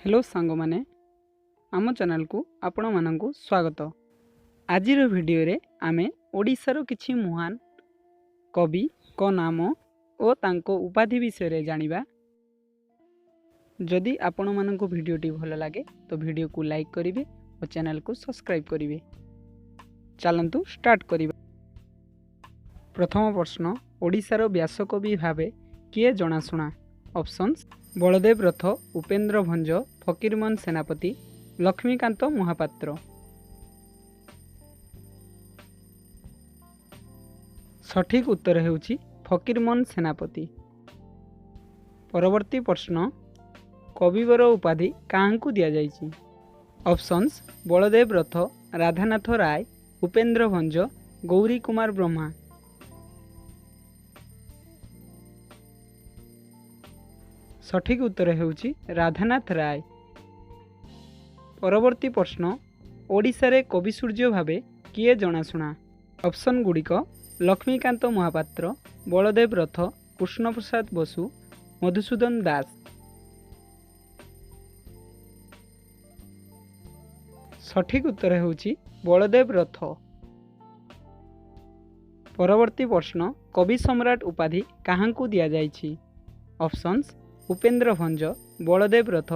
Hello सांग माने आम चैनल को आपण मानकु स्वागत। आजिर वीडियो रे आमे ओडिशार किछि महान कवि को नाम और तांको उपाधि विषय रे जानिबा। जदि आपण मानकु वीडियोटी भल लागे तो वीडियो को लाइक करिवे और चैनल को सब्सक्राइब करिवे। चलंतु स्टार्ट करिबा। प्रथम प्रश्न, ओडिशार व्यासकवि भावे किए जनाशुना? ऑप्शंस: बलदेव रथ, उपेन्द्र भंज, फकीरमोहन सेनापति, लक्ष्मीकांत महापात्र। सठिक उत्तर हेउछि फकीरमोहन सेनापति। परवर्ती प्रश्न, कविवर उपाधि काहांकु दिया जाइछि? ऑप्शंस: बलदेव रथ, राधानाथ राय, उपेन्द्र भंज, गौरी कुमार ब्रह्मा। सठिक उत्तर हेउछि राधानाथ राय। परवर्ती प्रश्न, ओडिशा रे कवि सूर्य भावे किए जनाशुना? ऑप्शन गुड़िक लक्ष्मीकांत महापात्र, बलदेव रथ, कृष्णप्रसाद बसु, मधुसूदन दास। सठिक उत्तर हेउछि बलदेव रथ। परवर्ती प्रश्न, कवि सम्राट उपाधि काहांकु दिया जाइछि? ऑप्शंस: उपेन्द्र भंज, बलदेव रथ,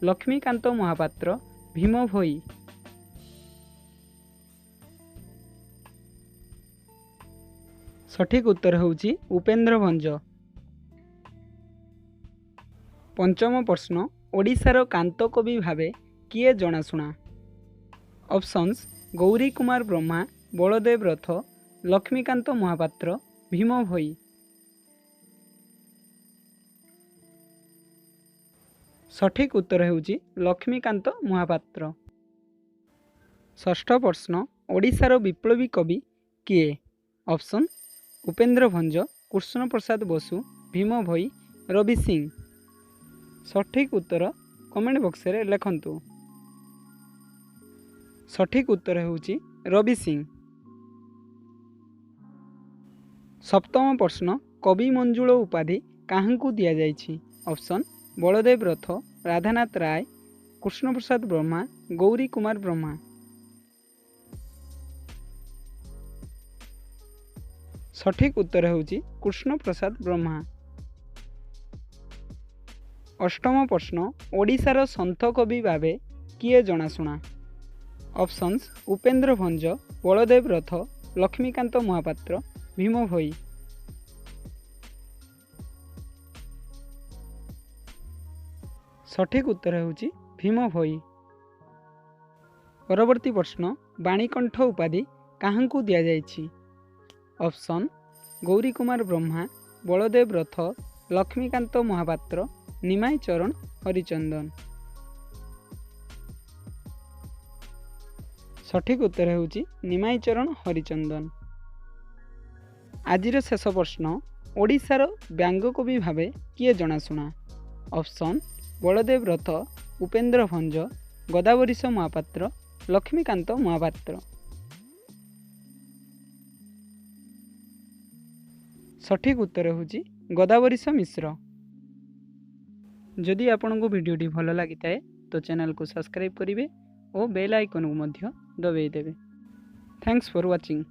लक्ष्मीकांत महापात्र, भीम भोई। सठिक उत्तर हेउछि उपेन्द्र भंज। पंचम प्रश्न, ओडिशार कांत कवि भावे किए जनाशुना? ऑप्शंस: गौरी कुमार ब्रह्मा, बलदेव रथ, लक्ष्मीकांत महापात्र, भीम भोई। सठिक उत्तर हेउछि लक्ष्मीकांत महापात्र। षष्ठ प्रश्न, ओडिशार विप्लवी कवि किए? ऑप्शन: उपेन्द्र भंज, कृष्णप्रसाद बसु, भीम भोई, रवि सिंह। सठिक उत्तर कमेंट बॉक्स रे लिखंतु। सठिक उत्तर हेउछि रवि सिंह। सप्तम प्रश्न, कवि मंजुल उपाधि काहांकु दिया जाइछि? ऑप्शन: बलदेव रथ, राधानाथ राय, कृष्णप्रसाद ब्रह्मा, गौरी कुमार ब्रह्मा। सठिक उत्तर हेउछि कृष्णप्रसाद ब्रह्मा। अष्टम प्रश्न, ओडिशार संत कवि भावे किए जनाशुना? ऑप्शंस: उपेन्द्र भंज, बलदेव रथ, लक्ष्मीकांत महापात्र, भीम भोई। सठिक उत्तर हेउछि भीम भोई। परवर्ती प्रश्न, बाणीकंठ उपाधि काहांकु दिया जाइछि? ऑप्शन: गौरी कुमार ब्रह्मा, बलदेव रथ, लक्ष्मीकांत महापात्र, निमाई चरण हरिचंदन। सठिक उत्तर हेउछि निमाई चरण हरिचंदन। आजिर शेष प्रश्न, ओडिशार व्यंग कवि भावे किए जनाशुना? ऑप्शन: बलदेव रथ, उपेन्द्र भंज, गदावरीश महापात्र, लक्ष्मीकांत महापात्र। सठिक उत्तर होछि गदावरीश मिश्र। जदि आपनको वीडियोटी भल लगी थाए तो चैनल को सब्सक्राइब करिवे और बेल आइकन को मध्य दबाई देवे। Thanks for watching.